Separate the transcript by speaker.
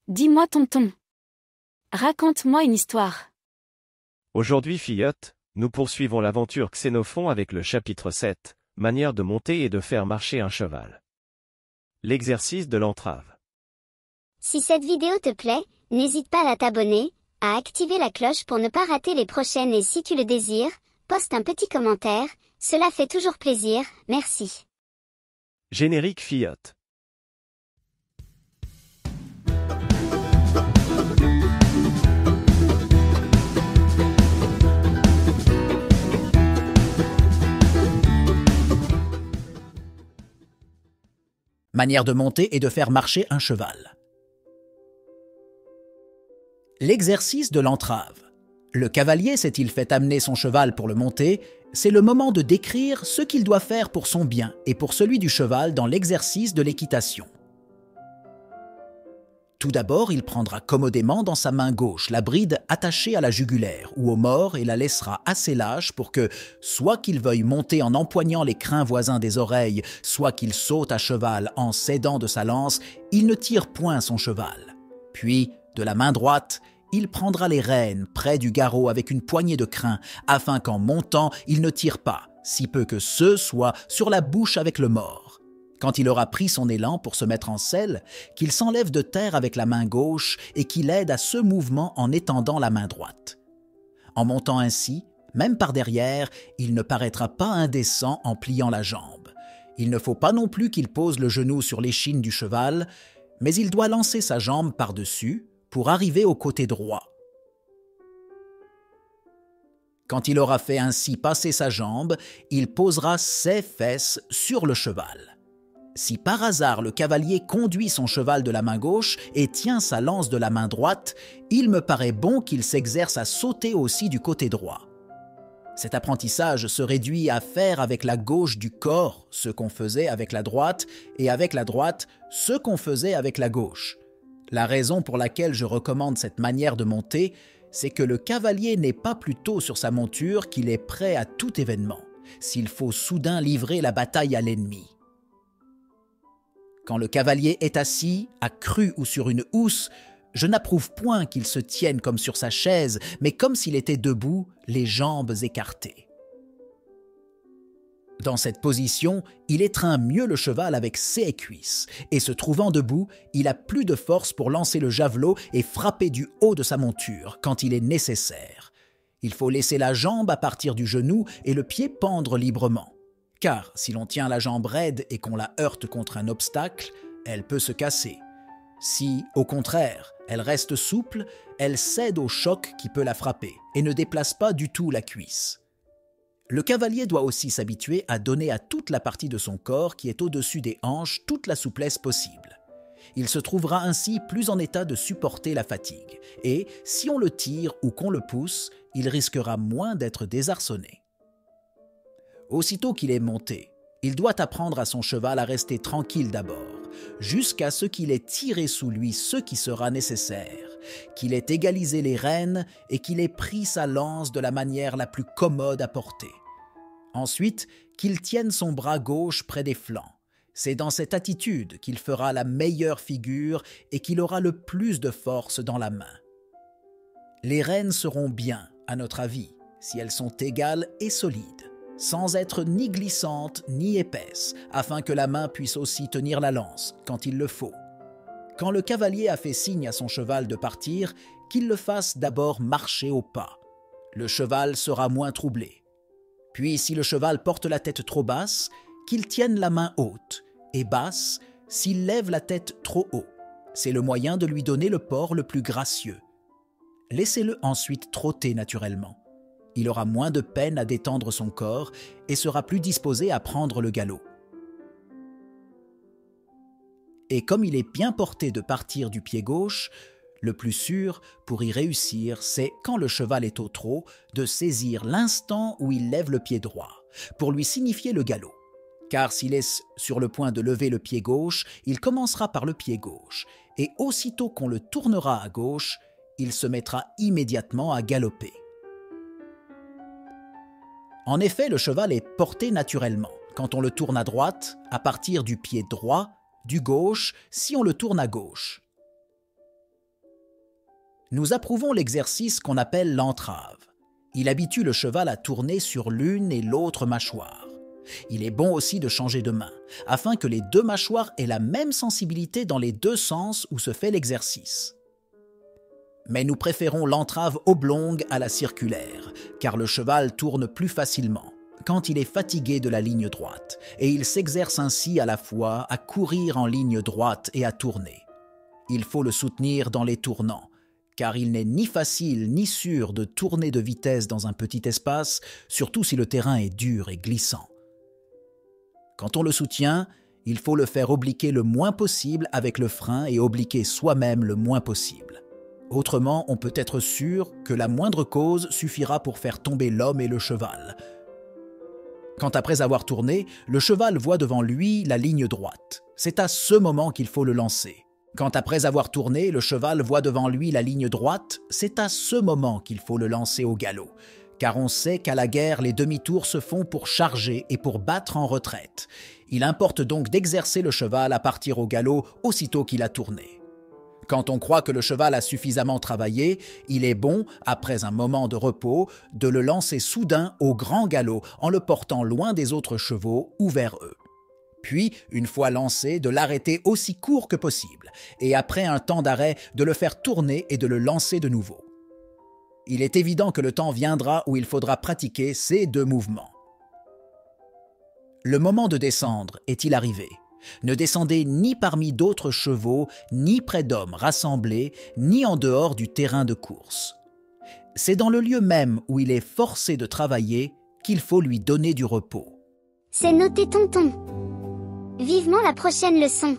Speaker 1: Dis-moi tonton. Raconte-moi une histoire.
Speaker 2: Aujourd'hui fillettes, nous poursuivons l'aventure Xénophon avec le chapitre 7, manière de monter et de faire marcher un cheval. L'exercice de l'entrave.
Speaker 3: Si cette vidéo te plaît, n'hésite pas à t'abonner, à activer la cloche pour ne pas rater les prochaines et si tu le désires, poste un petit commentaire, cela fait toujours plaisir, merci.
Speaker 2: Générique fillettes.
Speaker 4: Manière de monter et de faire marcher un cheval. L'exercice de l'entrave. Le cavalier s'est-il fait amener son cheval pour le monter, c'est le moment de décrire ce qu'il doit faire pour son bien et pour celui du cheval dans l'exercice de l'équitation. Tout d'abord, il prendra commodément dans sa main gauche la bride attachée à la jugulaire ou au mors et la laissera assez lâche pour que, soit qu'il veuille monter en empoignant les crins voisins des oreilles, soit qu'il saute à cheval en s'aidant de sa lance, il ne tire point son cheval. Puis, de la main droite, il prendra les rênes près du garrot avec une poignée de crins, afin qu'en montant, il ne tire pas, si peu que ce soit sur la bouche avec le mors. Quand il aura pris son élan pour se mettre en selle, qu'il s'enlève de terre avec la main gauche et qu'il aide à ce mouvement en étendant la main droite. En montant ainsi, même par derrière, il ne paraîtra pas indécent en pliant la jambe. Il ne faut pas non plus qu'il pose le genou sur l'échine du cheval, mais il doit lancer sa jambe par-dessus pour arriver au côté droit. Quand il aura fait ainsi passer sa jambe, il posera ses fesses sur le cheval. Si par hasard le cavalier conduit son cheval de la main gauche et tient sa lance de la main droite, il me paraît bon qu'il s'exerce à sauter aussi du côté droit. Cet apprentissage se réduit à faire avec la gauche du corps ce qu'on faisait avec la droite et avec la droite ce qu'on faisait avec la gauche. La raison pour laquelle je recommande cette manière de monter, c'est que le cavalier n'est pas plus tôt sur sa monture qu'il est prêt à tout événement, s'il faut soudain livrer la bataille à l'ennemi. Quand le cavalier est assis, à cru ou sur une housse, je n'approuve point qu'il se tienne comme sur sa chaise, mais comme s'il était debout, les jambes écartées. Dans cette position, il étreint mieux le cheval avec ses cuisses, et se trouvant debout, il a plus de force pour lancer le javelot et frapper du haut de sa monture quand il est nécessaire. Il faut laisser la jambe à partir du genou et le pied pendre librement. Car si l'on tient la jambe raide et qu'on la heurte contre un obstacle, elle peut se casser. Si, au contraire, elle reste souple, elle cède au choc qui peut la frapper et ne déplace pas du tout la cuisse. Le cavalier doit aussi s'habituer à donner à toute la partie de son corps qui est au-dessus des hanches toute la souplesse possible. Il se trouvera ainsi plus en état de supporter la fatigue et, si on le tire ou qu'on le pousse, il risquera moins d'être désarçonné. Aussitôt qu'il est monté, il doit apprendre à son cheval à rester tranquille d'abord, jusqu'à ce qu'il ait tiré sous lui ce qui sera nécessaire, qu'il ait égalisé les rênes et qu'il ait pris sa lance de la manière la plus commode à porter. Ensuite, qu'il tienne son bras gauche près des flancs. C'est dans cette attitude qu'il fera la meilleure figure et qu'il aura le plus de force dans la main. Les rênes seront bien, à notre avis, si elles sont égales et solides, sans être ni glissantes ni épaisses, afin que la main puisse aussi tenir la lance quand il le faut. Quand le cavalier a fait signe à son cheval de partir, qu'il le fasse d'abord marcher au pas. Le cheval sera moins troublé. Puis si le cheval porte la tête trop basse, qu'il tienne la main haute, et basse s'il lève la tête trop haut. C'est le moyen de lui donner le port le plus gracieux. Laissez-le ensuite trotter naturellement. Il aura moins de peine à détendre son corps et sera plus disposé à prendre le galop. Et comme il est bien porté de partir du pied gauche, le plus sûr pour y réussir, c'est, quand le cheval est au trot, de saisir l'instant où il lève le pied droit, pour lui signifier le galop. Car s'il est sur le point de lever le pied gauche, il commencera par le pied gauche, et aussitôt qu'on le tournera à gauche, il se mettra immédiatement à galoper. En effet, le cheval est porté naturellement. Quand on le tourne à droite, à partir du pied droit, du gauche, si on le tourne à gauche. Nous approuvons l'exercice qu'on appelle l'entrave. Il habitue le cheval à tourner sur l'une et l'autre mâchoire. Il est bon aussi de changer de main, afin que les deux mâchoires aient la même sensibilité dans les deux sens où se fait l'exercice. Mais nous préférons l'entrave oblongue à la circulaire, car le cheval tourne plus facilement quand il est fatigué de la ligne droite, et il s'exerce ainsi à la fois à courir en ligne droite et à tourner. Il faut le soutenir dans les tournants, car il n'est ni facile ni sûr de tourner de vitesse dans un petit espace, surtout si le terrain est dur et glissant. Quand on le soutient, il faut le faire obliquer le moins possible avec le frein et obliquer soi-même le moins possible. Autrement, on peut être sûr que la moindre cause suffira pour faire tomber l'homme et le cheval. Quand après avoir tourné, le cheval voit devant lui la ligne droite, c'est à ce moment qu'il faut le lancer. Quand après avoir tourné, le cheval voit devant lui la ligne droite, c'est à ce moment qu'il faut le lancer au galop, car on sait qu'à la guerre, les demi-tours se font pour charger et pour battre en retraite. Il importe donc d'exercer le cheval à partir au galop aussitôt qu'il a tourné. Quand on croit que le cheval a suffisamment travaillé, il est bon, après un moment de repos, de le lancer soudain au grand galop en le portant loin des autres chevaux ou vers eux. Puis, une fois lancé, de l'arrêter aussi court que possible, et après un temps d'arrêt, de le faire tourner et de le lancer de nouveau. Il est évident que le temps viendra où il faudra pratiquer ces deux mouvements. Le moment de descendre est-il arrivé ? Ne descendez ni parmi d'autres chevaux, ni près d'hommes rassemblés, ni en dehors du terrain de course. C'est dans le lieu même où il est forcé de travailler qu'il faut lui donner du repos.
Speaker 3: C'est noté, tonton. Vivement la prochaine leçon.